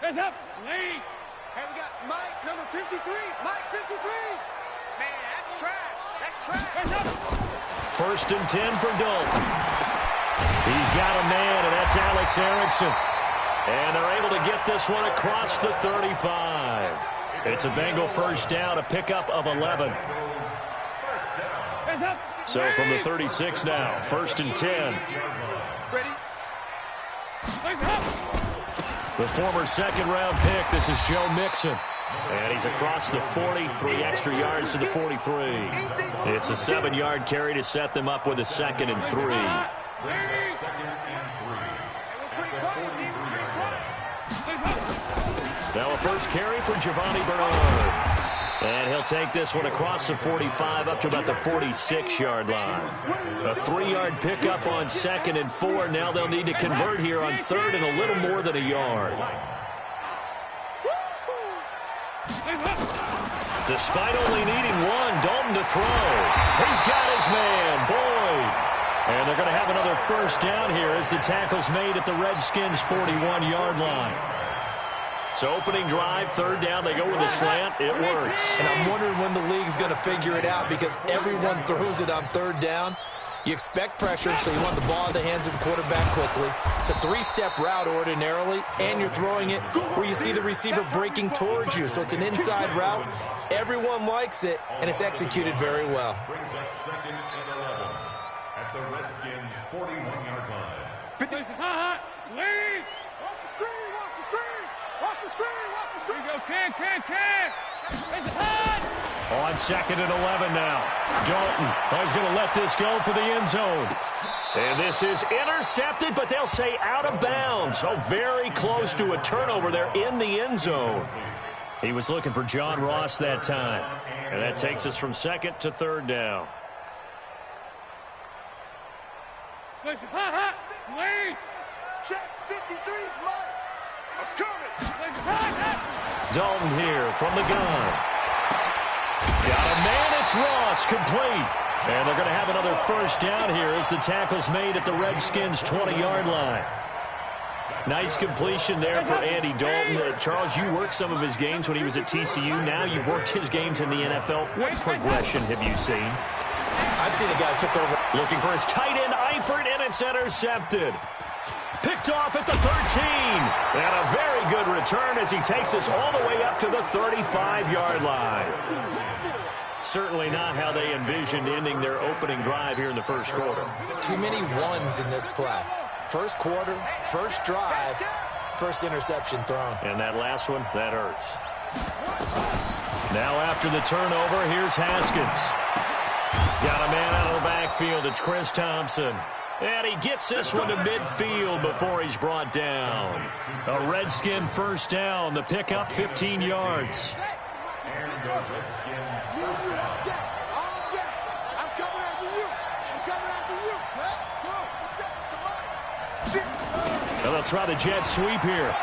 Hands up. Lead. Hey, we got Mike, number 53. Mike, 53. Man, that's trash. That's trash. Hands up. 1st and 10 for Dalton. He's got a man, and that's Alex Erickson. And they're able to get this one across the 35. It's a Bengal first down, a pickup of 11. Hands up. So from the 36 now, 1st and 10. Ready? Hands up. The former second-round pick, this is Joe Mixon. And he's across the 40, 3 extra yards to the 43. It's a 7-yard carry to set them up with a 2nd and 3. Now a first carry for Giovanni Bernard. And he'll take this one across the 45 up to about the 46-yard line. A 3-yard pickup on 2nd and 4. Now they'll need to convert here on 3rd and a little more than a yard. Despite only needing one, Dalton to throw. He's got his man, Boyd. And they're going to have another first down here as the tackle's made at the Redskins' 41-yard line. So opening drive, 3rd down, they go with a slant. It works. And I'm wondering when the league's going to figure it out because everyone throws it on 3rd down. You expect pressure, so you want the ball in the hands of the quarterback quickly. It's a 3-step route ordinarily, and you're throwing it where you see the receiver breaking towards you. So it's an inside route. Everyone likes it, and it's executed very well. Brings up 2nd and 11 at the Redskins' 41-yard line. Lead. Watch the screen, watch the screen. Watch the screen, watch the screen. Here you go, can. It's hot. On 2nd and 11 now. Dalton is going to let this go for the end zone. And this is intercepted, but they'll say out of bounds. So very close to a turnover there in the end zone. He was looking for John Ross that time. And that takes us from 2nd to 3rd down. Hot. Lead. Check 53's Mike. I'm coming. Dalton here from the gun. Got a man, it's Ross, complete. And they're going to have another first down here as the tackle's made at the Redskins' 20-yard line. Nice completion there for Andy Dalton. Charles, you worked some of his games when he was at TCU. Now you've worked his games in the NFL. What progression have you seen? I've seen a guy took over. Looking for his tight end, Eifert, and it's intercepted. Picked off at the 13. And a very good return as he takes us all the way up to the 35-yard line. Certainly not how they envisioned ending their opening drive here in the first quarter. Too many ones in this play. First quarter, first drive, first interception thrown. And that last one, that hurts. Now after the turnover, here's Haskins. Got a man out of the backfield. It's Chris Thompson. And he gets this one to midfield before he's brought down. A Redskin first down. The pickup, 15 yards. And the Redskin first down. I'm coming after you. I'm coming after you. Now they'll try the jet sweep here.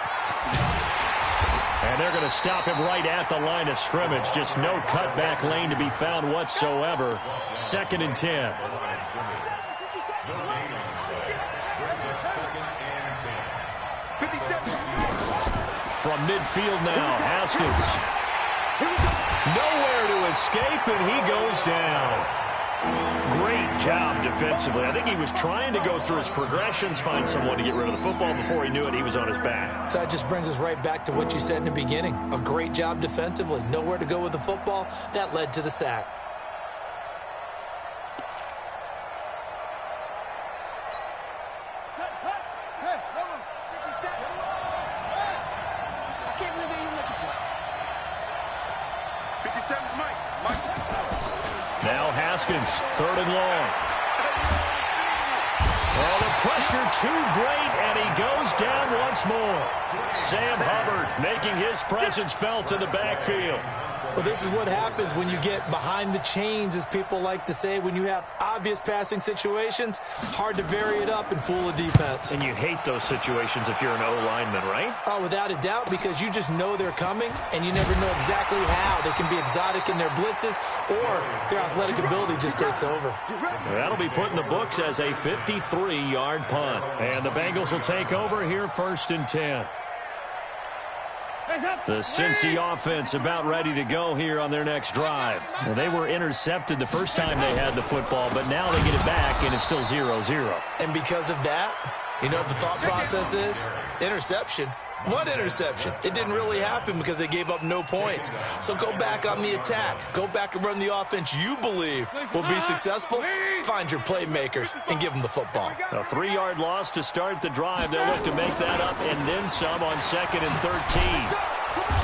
And they're going to stop him right at the line of scrimmage. Just no cutback lane to be found whatsoever. 2nd and 10. From midfield now, Haskins. Nowhere to escape, and he goes down. Great job defensively. I think he was trying to go through his progressions, find someone to get rid of the football. Before he knew it, he was on his back. So that just brings us right back to what you said in the beginning. A great job defensively. Nowhere to go with the football. That led to the sack. Now Haskins, 3rd and long. Oh, the pressure too great, and he goes down once more. Sam Hubbard making his presence felt in the backfield. Well, this is what happens when you get behind the chains, as people like to say. When you have obvious passing situations, hard to vary it up and fool a defense. And you hate those situations if you're an O-lineman, right? Oh, without a doubt, because you just know they're coming, and you never know exactly how. They can be exotic in their blitzes, or their athletic ability just takes over. That'll be put in the books as a 53-yard punt. And the Bengals will take over here 1st and 10. The Cincy offense about ready to go here on their next drive. Well, they were intercepted the first time they had the football, but now they get it back, and it's still 0-0. And because of that, you know what the thought process is? Interception. What interception? It didn't really happen because they gave up no points. So go back on the attack. Go back and run the offense you believe will be successful. Find your playmakers and give them the football. A 3-yard loss to start the drive. They'll look to make that up and then some on 2nd and 13.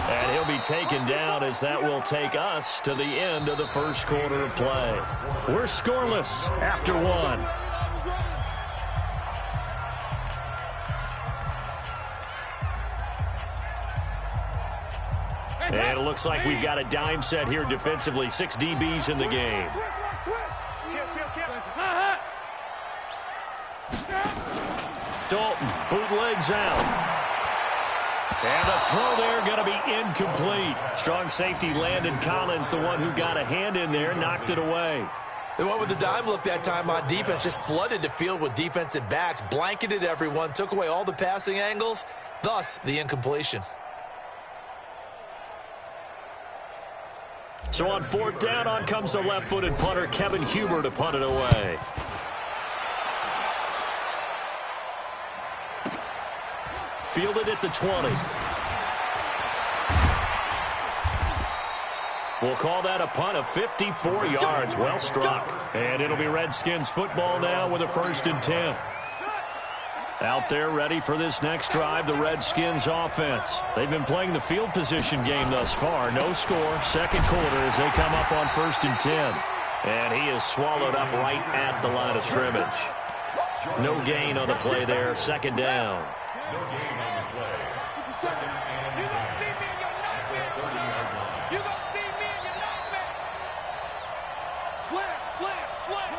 And he'll be taken down as that will take us to the end of the first quarter of play. We're scoreless after 1. And it looks like we've got a dime set here defensively. 6 DBs in the game. Dalton bootlegs out. And the throw there going to be incomplete. Strong safety Landon Collins, the one who got a hand in there, knocked it away. The one with the dime look that time on defense just flooded the field with defensive backs, blanketed everyone, took away all the passing angles, thus the incompletion. So on 4th down, on comes the left-footed punter, Kevin Huber, to punt it away. Fielded at the 20. We'll call that a punt of 54 yards. Well struck. And it'll be Redskins football now with a 1st and 10. Out there ready for this next drive, the Redskins offense. They've been playing the field position game thus far. No score, 2nd quarter as they come up on 1st and 10. And he is swallowed up right at the line of scrimmage. No gain on the play there, 2nd down. No gain on the play. 2nd and 10. At the 30-yard line. You gonna see me in your nightmare. Slam, slam, slam.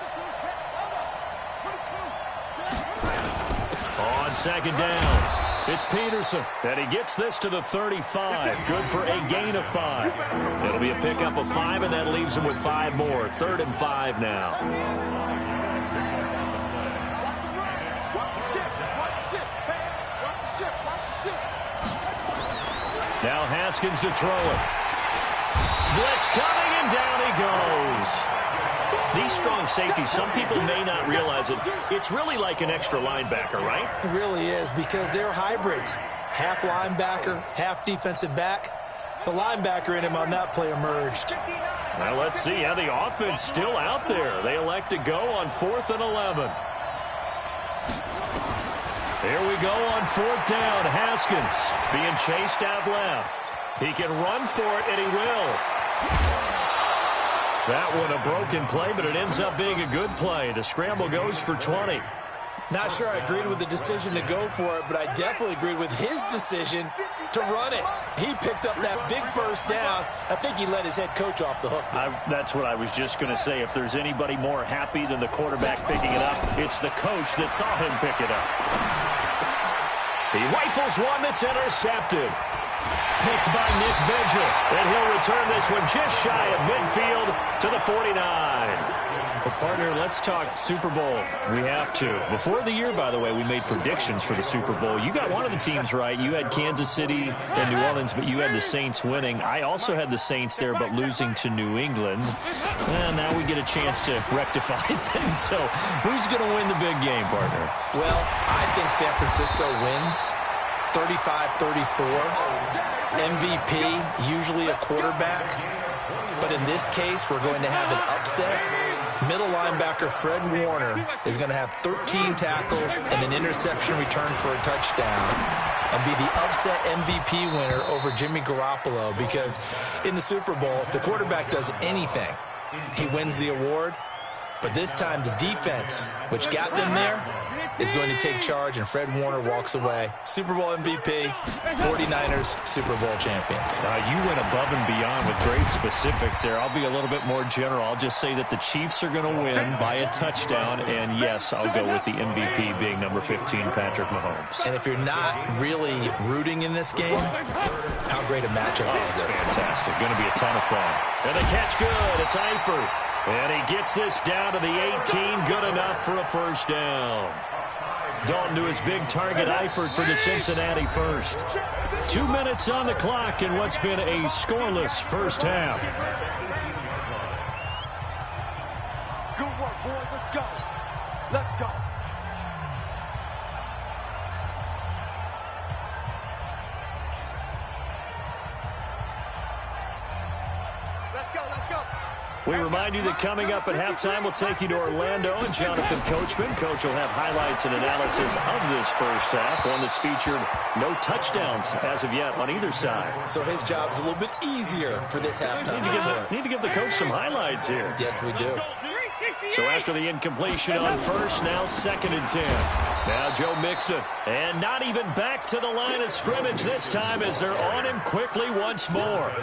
On 2nd down, it's Peterson. And he gets this to the 35. Good for a gain of 5. It'll be a pickup of 5, and that leaves him with 5 more. 3rd and 5 now. Now Haskins to throw it. Blitz coming, and down he goes. These strong safeties, some people may not realize it. It's really like an extra linebacker, right? It really is, because they're hybrids. Half linebacker, half defensive back. The linebacker in him on that play emerged. Well, let's see how the offense still out there. They elect to go on 4th and 11. Here we go on 4th down. Haskins being chased out left. He can run for it, and he will. That one a broken play, but it ends up being a good play. The scramble goes for 20. Not sure I agreed with the decision to go for it, but I definitely agreed with his decision to run it. He picked up that big 1st down. I think he let his head coach off the hook. That's what I was just going to say. If there's anybody more happy than the quarterback picking it up, it's the coach that saw him pick it up. He rifles one that's intercepted. Picked by Nick Vigil. And he'll return this one just shy of midfield to the 49. Well, partner, let's talk Super Bowl. We have to. Before the year, by the way, we made predictions for the Super Bowl. You got one of the teams right. You had Kansas City and New Orleans, but you had the Saints winning. I also had the Saints there, but losing to New England. And now we get a chance to rectify things. So who's going to win the big game, partner? Well, I think San Francisco wins 35-34. MVP, usually a quarterback. But in this case, we're going to have an upset. Middle linebacker Fred Warner is going to have 13 tackles and an interception return for a touchdown and be the upset MVP winner over Jimmy Garoppolo, because in the Super Bowl, if the quarterback does anything, he wins the award. But this time, the defense, which got them there, is going to take charge, and Fred Warner walks away. Super Bowl MVP, 49ers Super Bowl champions. You went above and beyond with great specifics there. I'll be a little bit more general. I'll just say that the Chiefs are going to win by a touchdown, and yes, I'll go with the MVP being number 15, Patrick Mahomes. And if you're not really rooting in this game, how great a matchup is this? Fantastic. Going to be a ton of fun. And the catch good. It's Eifert. And he gets this down to the 18. Good enough for a 1st down. Dalton to his big target Eifert for the Cincinnati first. 2 minutes on the clock in what's been a scoreless first half. Good work, boys. Let's go. Let's go. Let's go. Let's go. We remind you that coming up at halftime, we'll take you to Orlando and Jonathan Coachman. Coach will have highlights and analysis of this first half, one that's featured no touchdowns as of yet on either side. So his job's a little bit easier for this halftime. Need to give the coach some highlights here. Yes, we do. So after the incompletion on first, now 2nd and 10. Now Joe Mixon. And not even back to the line of scrimmage this time as they're on him quickly once more.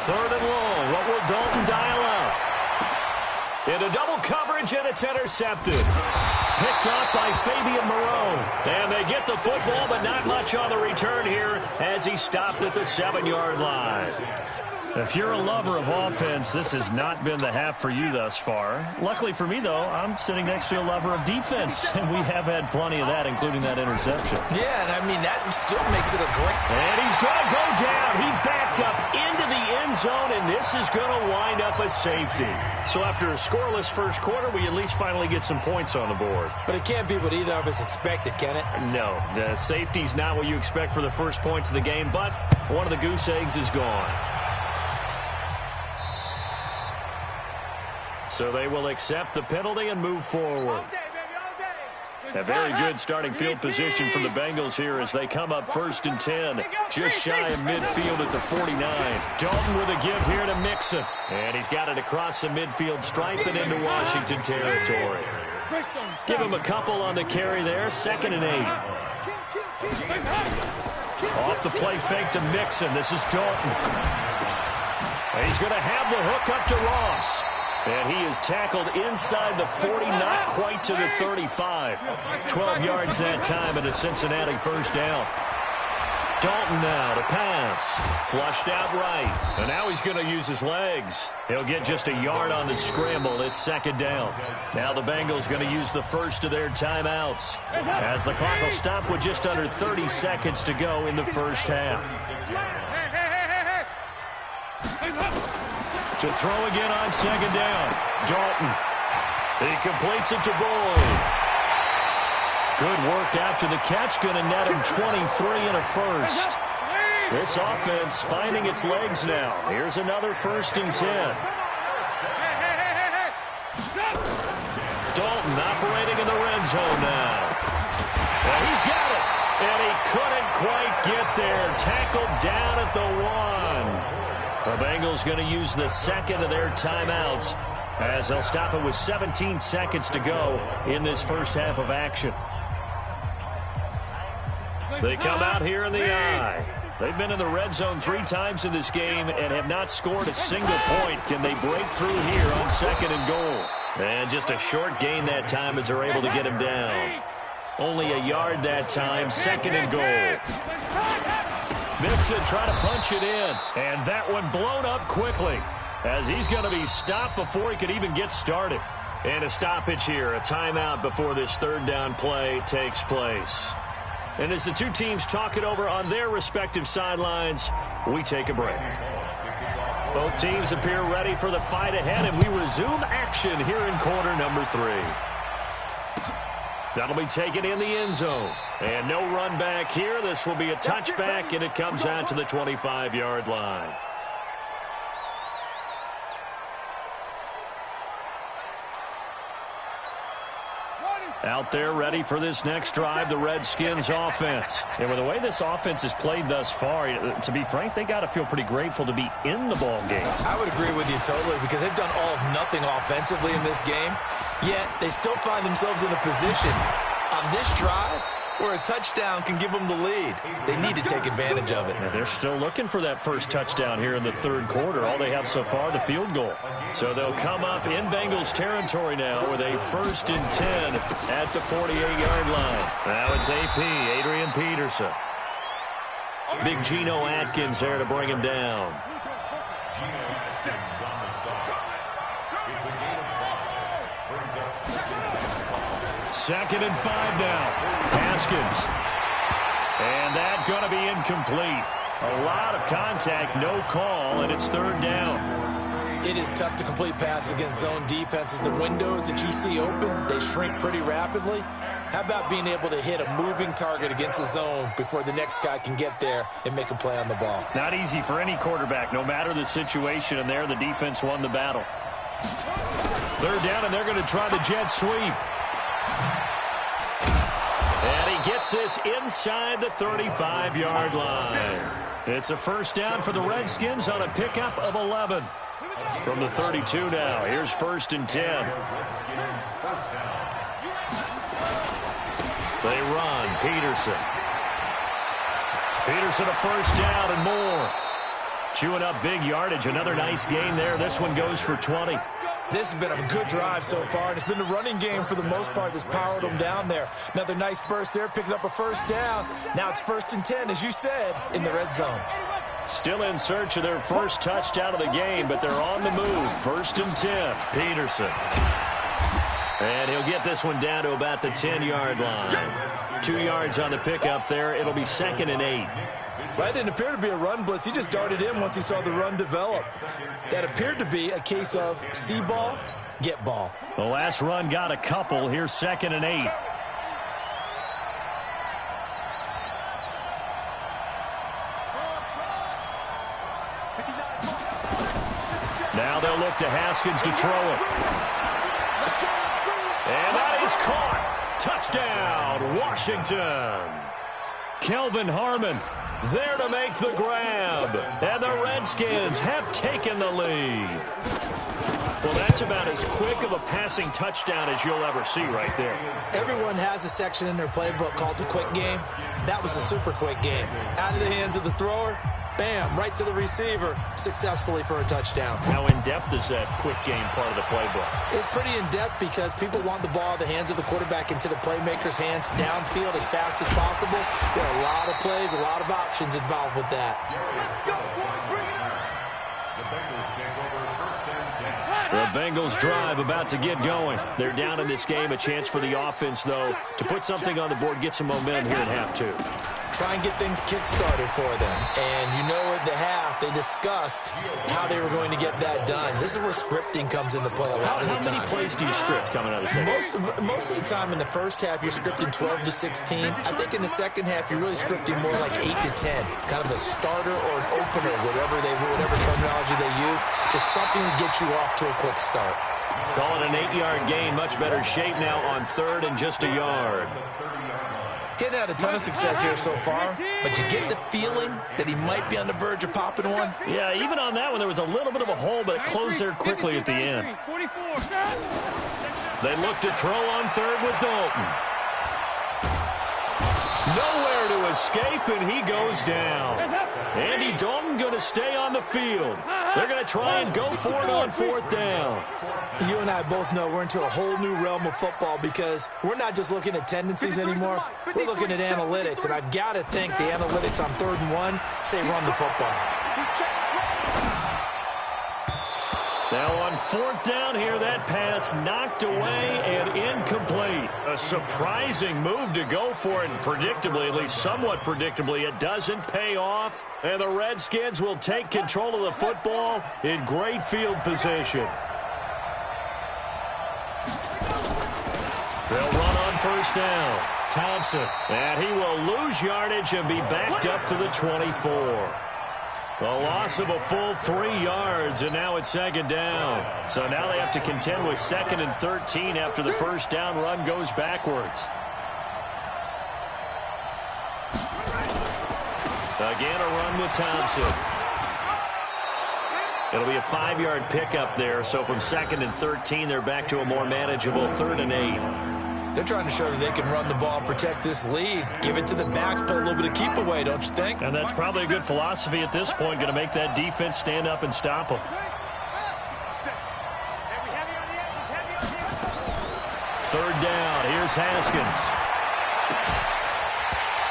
Third and long. What will Dalton dial up? Into double coverage, and it's intercepted. Picked off by Fabian Moreau. And they get the football, but not much on the return here as he stopped at the 7-yard line. If you're a lover of offense, this has not been the half for you thus far. Luckily for me, though, I'm sitting next to a lover of defense, and we have had plenty of that, including that interception. Yeah, and I mean, that still makes it a great... And he's going to go down. He backed up into the end zone, and this is going to wind up a safety. So after a scoreless first quarter, we at least finally get some points on the board. But it can't be what either of us expected, can it? No, the safety's not what you expect for the first points of the game, but one of the goose eggs is gone. So they will accept the penalty and move forward. A very good starting field position for the Bengals here as they come up 1st and 10. Just shy of midfield at the 49. Dalton with a give here to Mixon. And he's got it across the midfield stripe and into Washington territory. Give him a couple on the carry there. 2nd and 8. Off the play fake to Mixon. This is Dalton. And he's going to have the hook up to Ross. And he is tackled inside the 40, not quite to the 35. 12 yards that time and a Cincinnati first down. Dalton now to pass. Flushed out right. And now he's going to use his legs. He'll get just a yard on the scramble. It's 2nd down. Now the Bengals going to use the first of their timeouts as the clock will stop with just under 30 seconds to go in the first half. To throw again on 2nd down. Dalton. He completes it to Boyd. Good work after the catch. Going to net him 23 and a first. This offense finding its legs now. Here's another 1st and 10. Dalton operating in the red zone now. And he's got it. And he couldn't quite get there. Tackled down at the 1. The Bengals going to use the 2nd of their timeouts as they'll stop it with 17 seconds to go in this first half of action. They come out here in the eye. They've been in the red zone 3 times in this game and have not scored a single point. Can they break through here on 2nd and goal? And just a short gain that time as they're able to get him down. Only a yard that time, 2nd and goal. Mixon trying to punch it in, and that one blown up quickly as he's going to be stopped before he could even get started. And a stoppage here, a timeout before this 3rd down play takes place. And as the two teams talk it over on their respective sidelines, we take a break. Both teams appear ready for the fight ahead, and we resume action here in quarter number 3. That'll be taken in the end zone. And no run back here. This will be a touchback, and it comes out to the 25-yard line. Out there ready for this next drive, the Redskins offense. And with the way this offense has played thus far, to be frank, they got to feel pretty grateful to be in the ball game. I would agree with you totally because they've done all of nothing offensively in this game, yet they still find themselves in a position on this drive where a touchdown can give them the lead. They need to take advantage of it. And they're still looking for that first touchdown here in the 3rd quarter. All they have so far, the field goal. So they'll come up in Bengals territory now with a 1st and 10 at the 48-yard line. Now it's AP, Adrian Peterson. Big Geno Atkins there to bring him down. It's a gain of 5. Brings up Second and 5 now. Haskins. And that going to be incomplete. A lot of contact, no call, and it's third down. It is tough to complete passes against zone defenses. The windows that you see open, they shrink pretty rapidly. How about being able to hit a moving target against a zone before the next guy can get there and make a play on the ball? Not easy for any quarterback, no matter the situation, and there the defense won the battle. Third down, and they're going to try the jet sweep. And he gets this inside the 35-yard line. It's a first down for the Redskins on a pickup of 11. From the 32 now, here's first and 10. They run. Peterson. Peterson a first down and more. Chewing up big yardage. Another nice gain there. This one goes for 20. This has been a good drive so far, and it's been the running game for the most part that's powered them down there. Another nice burst there, picking up a first down. Now it's first and 10, as you said, in the red zone. Still in search of their first touchdown of the game, but they're on the move. First and 10. Peterson. And he'll get this one down to about the 10-yard line. 2 yards on the pickup there. It'll be second and 8. Well, that didn't appear to be a run blitz. He just darted in once he saw the run develop. That appeared to be a case of see ball, get ball. The last run got a couple. Here's second and 8. Now they'll look to Haskins to throw it. And that is caught. Touchdown, Washington. Kelvin Harmon there to make the grab. And the Redskins have taken the lead. Well, that's about as quick of a passing touchdown as you'll ever see right there. Everyone has a section in their playbook called the quick game. That was a super quick game. Out of the hands of the thrower, bam, right to the receiver, successfully for a touchdown. How in-depth is that quick game part of the playbook? It's pretty in-depth because people want the ball in the hands of the quarterback into the playmaker's hands downfield as fast as possible. There are a lot of plays, a lot of options involved with that. Let's go, boy. Bring it on. the Bengals take over first and 10. The Bengals drive about to get going. They're down in this game. A chance for the offense, though, to put something on the board, get some momentum here at half two. Try and get things kick-started for them. And you know at the half, they discussed how they were going to get that done. This is where scripting comes into play a lot of the time. How many plays do you script coming out of the second? Most of the time in the first half, you're scripting 12 to 16. I think in the second half, you're really scripting more like 8 to 10. Kind of a starter or an opener, whatever terminology they use. Just something to get you off to a quick start. Call it an 8-yard gain. Much better shape now on third and just a yard. Getting had a ton of success here so far, but you get the feeling that he might be on the verge of popping one. Yeah, even on that one, there was a little bit of a hole, but it closed there quickly at the end. They look to throw on third with Dalton. Nowhere to escape, and he goes down. Andy Dalton going to stay on the field. They're going to try and go for it on fourth down. You and I both know we're into a whole new realm of football because we're not just looking at tendencies anymore. We're looking at analytics, and I've got to think the analytics on 3rd and 1 say run the football. Now on fourth down here, that pass knocked away and incomplete. A surprising move to go for it, and predictably, at least somewhat predictably, it doesn't pay off. And the Redskins will take control of the football in great field position. They'll run on first down. Thompson, and he will lose yardage and be backed up to the 24. A loss of a full 3 yards, and now it's second down. So now they have to contend with 2nd and 13 after the first down run goes backwards. Again, a run with Thompson. It'll be a 5-yard pickup there, so from 2nd and 13, they're back to a more manageable 3rd and 8. They're trying to show that they can run the ball and protect this lead. Give it to the backs, play a little bit of keep away, don't you think? And that's probably a good philosophy at this point, going to make that defense stand up and stop them. Third down, here's Haskins.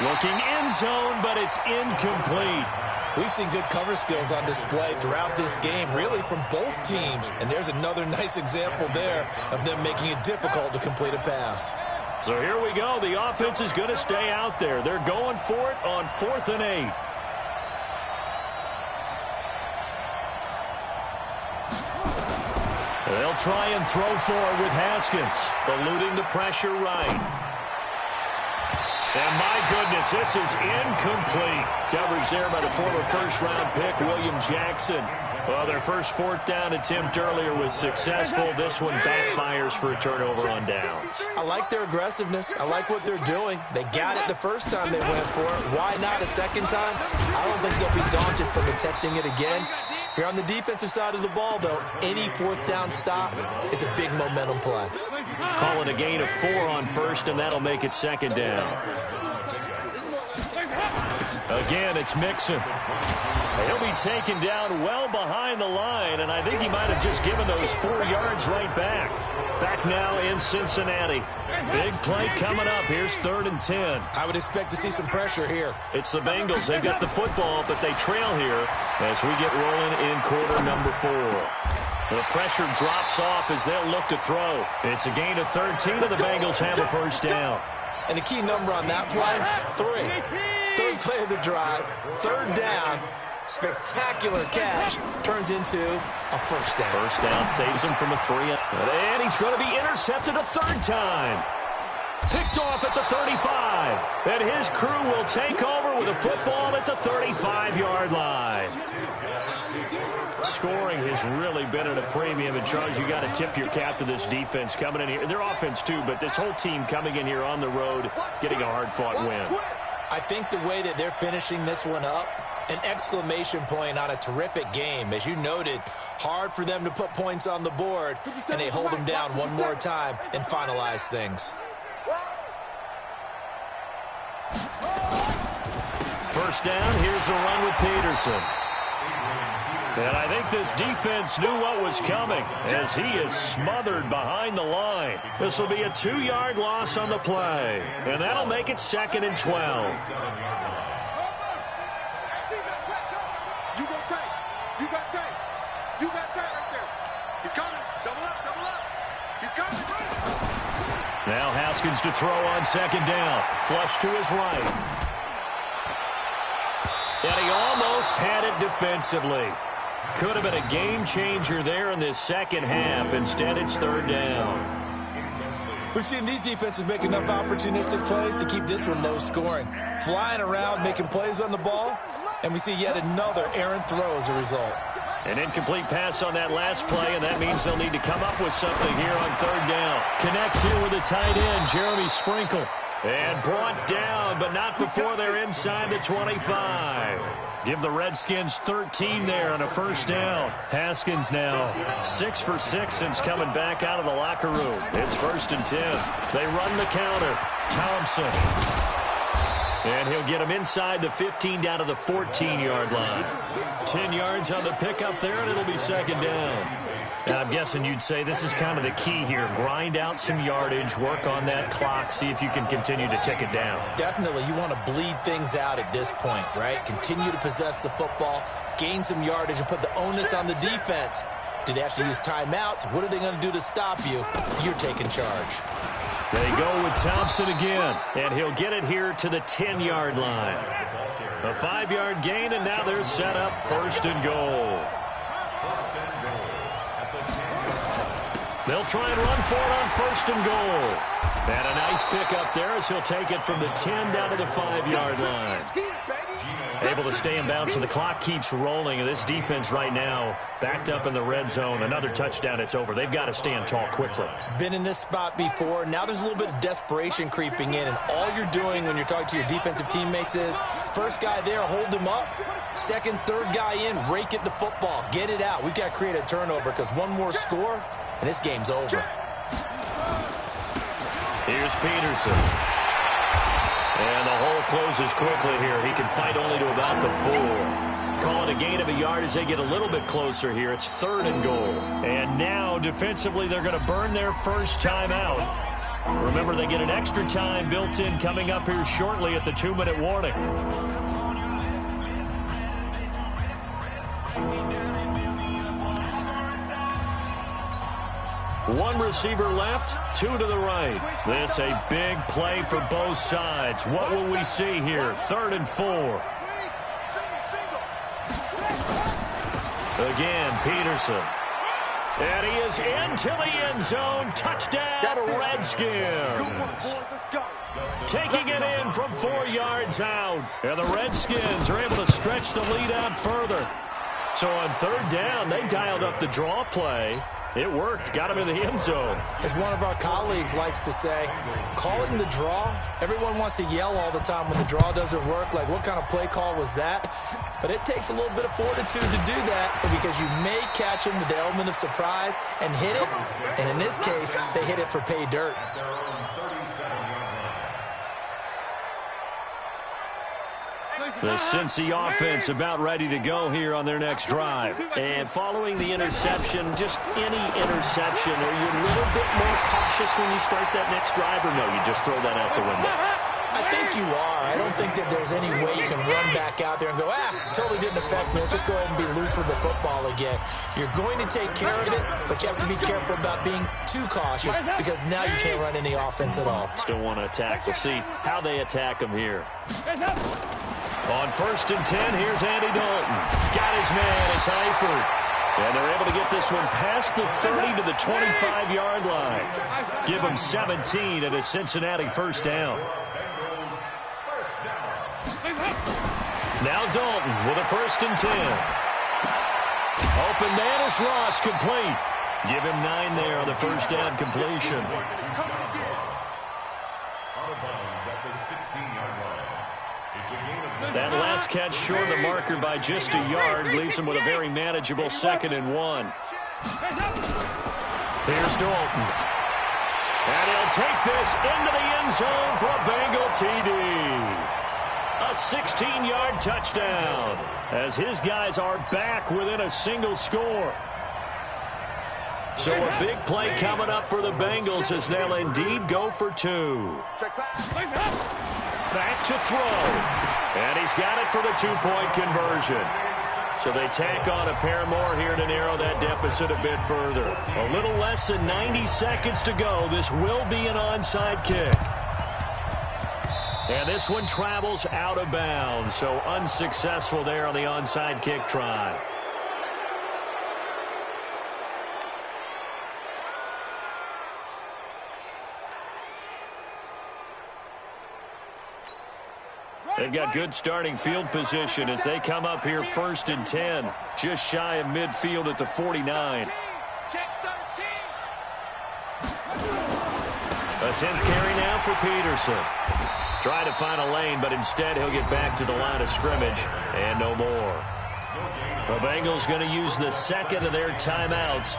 Looking end zone, but it's incomplete. We've seen good cover skills on display throughout this game, really from both teams. And there's another nice example there of them making it difficult to complete a pass. So here we go. The offense is going to stay out there. They're going for it on 4th and 8. They'll try and throw for it with Haskins, eluding the pressure right. And my goodness, this is incomplete. Coverage there by the former first-round pick, William Jackson. Well, their first 4th down attempt earlier was successful. This one backfires for a turnover on downs. I like their aggressiveness. I like what they're doing. They got it the first time they went for it. Why not a second time? I don't think they'll be daunted from attempting it again. If you're on the defensive side of the ball, though, any 4th down stop is a big momentum play. Call it a gain of 4 on 1st, and that'll make it 2nd down. Again, it's Mixon. He'll be taken down well behind the line, and I think he might have just given those 4 yards right back. Back now in Cincinnati. Big play coming up. Here's 3rd and 10. I would expect to see some pressure here. It's the Bengals. They've got the football, but they trail here as we get rolling in quarter number 4. The pressure drops off as they'll look to throw. It's a gain of 13, and the Bengals have a 1st down. And the key number on that play, 3. 3rd play of the drive, 3rd down. Spectacular catch turns into a 1st down. 1st down saves him from a 3. And he's going to be intercepted a 3rd time. Picked off at the 35. And his crew will take over with a football at the 35-yard line. Scoring has really been at a premium. And, Charles, you got to tip your cap to this defense coming in here. Their offense, too, but this whole team coming in here on the road, getting a hard-fought win. I think the way that they're finishing this one up, an exclamation point on a terrific game. As you noted, hard for them to put points on the board, and they hold them down one more time and finalize things. 1st down, here's a run with Peterson. And I think this defense knew what was coming as he is smothered behind the line. This will be a 2-yard loss on the play, and that'll make it 2nd and 12. Now Haskins to throw on 2nd down. Flush to his right. And he almost had it defensively. Could have been a game changer there in this 2nd half. Instead, it's 3rd down. We've seen these defenses make enough opportunistic plays to keep this one low scoring. Flying around, making plays on the ball, and we see yet another errant throw as a result. An incomplete pass on that last play, and that means they'll need to come up with something here on 3rd down. Connects here with a tight end, Jeremy Sprinkle. And brought down, but not before they're inside the 25. Give the Redskins 13 there on a 1st down. Haskins now 6 for 6 since coming back out of the locker room. It's 1st and 10. They run the counter. Thompson. And he'll get him inside the 15 down to the 14-yard line. 10 yards on the pickup there, and it'll be 2nd down. And I'm guessing you'd say this is kind of the key here. Grind out some yardage, work on that clock, see if you can continue to tick it down. Definitely. You want to bleed things out at this point, right? Continue to possess the football, gain some yardage, and put the onus on the defense. Do they have to use timeouts? What are they going to do to stop you? You're taking charge. They go with Thompson again, and he'll get it here to the 10-yard line. A 5-yard gain, and now they're set up 1st and goal. They'll try and run for it on 1st and goal. And a nice pickup there as he'll take it from the 10 down to the 5-yard line. Able to stay in bounds, so the clock keeps rolling. And this defense right now backed up in the red zone. Another touchdown, it's over. They've got to stand tall quickly. Been in this spot before. Now there's a little bit of desperation creeping in. And all you're doing when you're talking to your defensive teammates is, first guy there, hold him up. Second, third guy in, rake at the football. Get it out. We've got to create a turnover because one more score, and this game's over. Here's Peterson. And the hole closes quickly here. He can fight only to about the 4. Call it a gain of a yard as they get a little bit closer here. It's 3rd and goal. And now, defensively, they're going to burn their first time out. Remember, they get an extra time built in coming up here shortly at the 2-minute warning. One receiver left, two to the right. This a big play for both sides. What will we see here? 3rd and 4. Again, Peterson. And he is into the end zone. Touchdown, Redskins. Taking it in from 4 yards out. And the Redskins are able to stretch the lead out further. So on 3rd down, they dialed up the draw play. It worked. Got him in the end zone. As one of our colleagues likes to say, calling the draw, everyone wants to yell all the time when the draw doesn't work. Like, what kind of play call was that? But it takes a little bit of fortitude to do that because you may catch him with the element of surprise and hit it. And in this case, they hit it for pay dirt. The Cincy offense about ready to go here on their next drive. And following the interception, just any interception, are you a little bit more cautious when you start that next drive, or no, you just throw that out the window? I think you are. I don't think that there's any way you can run back out there and go, totally didn't affect me. Let's just go ahead and be loose with the football again. You're going to take care of it, but you have to be careful about being too cautious because now you can't run any offense at all. Still want to attack. We'll see how they attack them here. On 1st and 10, here's Andy Dalton. Got his man. It's Eifert. And they're able to get this one past the 30 to the 25-yard line. Give them 17 at a Cincinnati 1st down. Now Dalton with a 1st and 10. Open man is Ross, complete. Give him 9 there on the 1st down completion. That last catch short of the marker by just a yard leaves him with a very manageable 2nd and 1. Here's Dalton. And he'll take this into the end zone for a Bengal TD. A 16-yard touchdown as his guys are back within a single score. So a big play coming up for the Bengals as they'll indeed go for 2. Back to throw. And he's got it for the 2-point conversion. So they tack on a pair more here to narrow that deficit a bit further. A little less than 90 seconds to go. This will be an onside kick. And this one travels out of bounds. So unsuccessful there on the onside kick try. They've got good starting field position as they come up here 1st and 10. Just shy of midfield at the 49. A 10th carry now for Peterson. Trying to find a lane, but instead he'll get back to the line of scrimmage and no more. The Bengals going to use the 2nd of their timeouts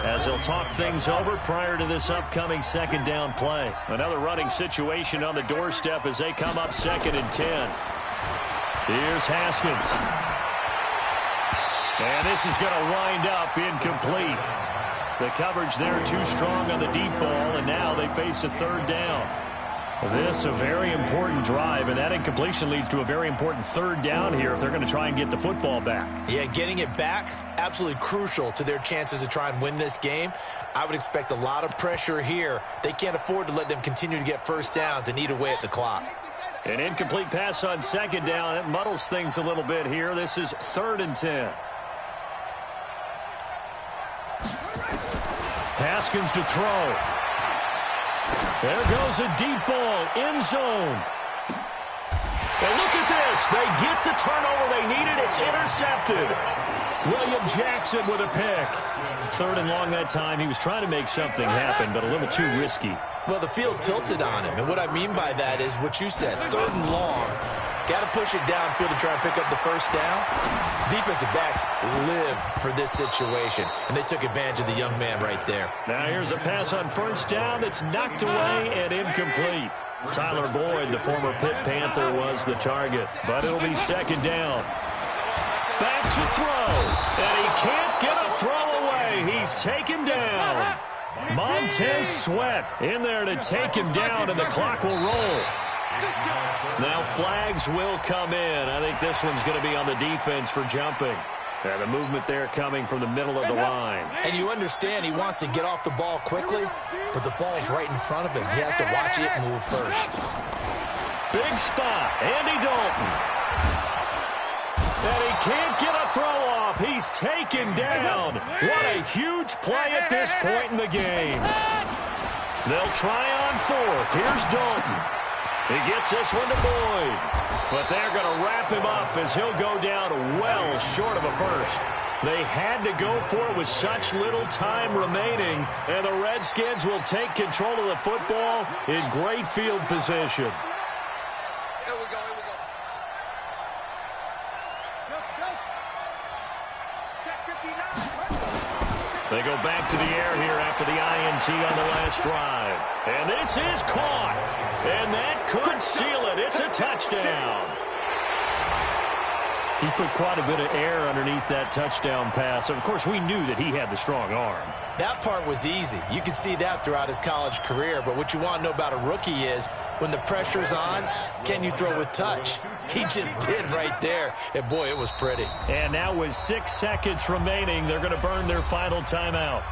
as they'll talk things over prior to this upcoming 2nd down play. Another running situation on the doorstep as they come up 2nd and 10. Here's Haskins. And this is going to wind up incomplete. The coverage there too strong on the deep ball, and now they face a 3rd down. This a very important drive, and that incompletion leads to a very important 3rd down here if they're going to try and get the football back. Yeah, getting it back, absolutely crucial to their chances to try and win this game. I would expect a lot of pressure here. They can't afford to let them continue to get 1st downs and eat away at the clock. An incomplete pass on 2nd down. That muddles things a little bit here. This is 3rd and 10. Haskins to throw. There goes a deep ball, end zone. And look at this. They get the turnover they needed. It's intercepted. William Jackson with a pick. 3rd and long that time. He was trying to make something happen, but a little too risky. Well, the field tilted on him. And what I mean by that is what you said. 3rd and long. Got to push it downfield to try and pick up the 1st down. Defensive backs live for this situation, and they took advantage of the young man right there. Now here's a pass on 1st down that's knocked away and incomplete. Tyler Boyd, the former Pitt Panther, was the target, but it'll be 2nd down. Back to throw, and he can't get a throw away. He's taken down. Montez Sweat in there to take him down, and the clock will roll. Now flags will come in. I think this one's going to be on the defense for jumping. And the movement there coming from the middle of the line. And you understand he wants to get off the ball quickly, but the ball's right in front of him. He has to watch it move first. Big spot, Andy Dalton. And he can't get a throw off. He's taken down. What a huge play at this point in the game. They'll try on fourth. Here's Dalton. He gets this one to Boyd. But they're going to wrap him up as he'll go down well short of a first. They had to go for it with such little time remaining, and the Redskins will take control of the football in great field position. Here we go. Set 59. They go back to the air here after the INT on the last drive. And this is caught. And that could seal it. It's a touchdown. He put quite a bit of air underneath that touchdown pass. Of course, we knew that he had the strong arm. That part was easy. You could see that throughout his college career. But what you want to know about a rookie is when the pressure's on, can you throw with touch? He just did right there. And, boy, it was pretty. And now with 6 seconds remaining, they're going to burn their final timeout.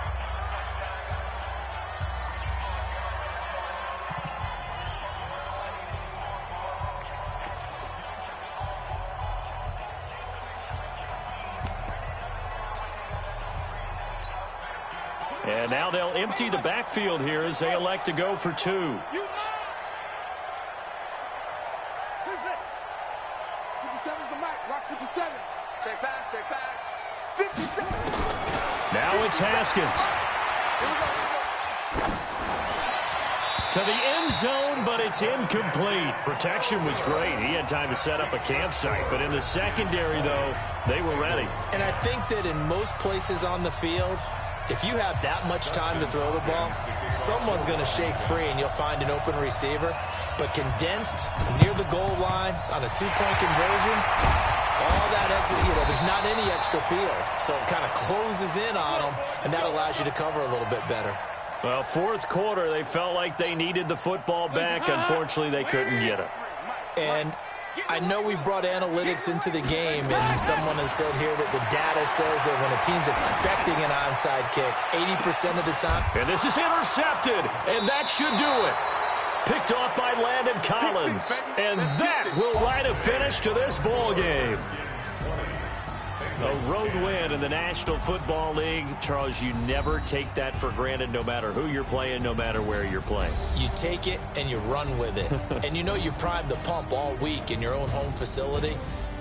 And now they'll empty the backfield here as they elect to go for 2. 57. The mic. Rock 57. Check back. 57. Now it's Haskins. To the end zone, but it's incomplete. Protection was great. He had time to set up a campsite. But in the secondary, though, they were ready. And I think that in most places on the field, if you have that much time to throw the ball, someone's going to shake free and you'll find an open receiver. But condensed near the goal line on a 2-point conversion, all that exit, there's not any extra field. So it kind of closes in on them, and that allows you to cover a little bit better. Well, fourth quarter, they felt like they needed the football back. Unfortunately, they couldn't get it. And I know we brought analytics into the game, and someone has said here that the data says that when a team's expecting an onside kick, 80% of the time. And this is intercepted, and that should do it. Picked off by Landon Collins. And that will write a finish to this ball game. A road win in the National Football League. Charles, you never take that for granted no matter who you're playing, no matter where you're playing. You take it and you run with it. And you primed the pump all week in your own home facility.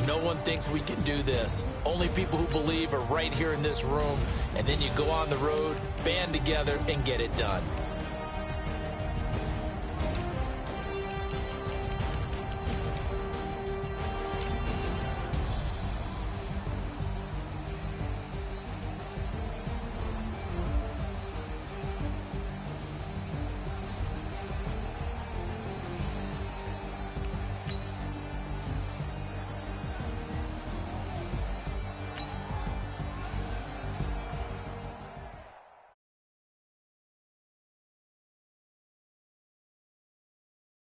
No one thinks we can do this. Only people who believe are right here in this room. And then you go on the road, band together, and get it done.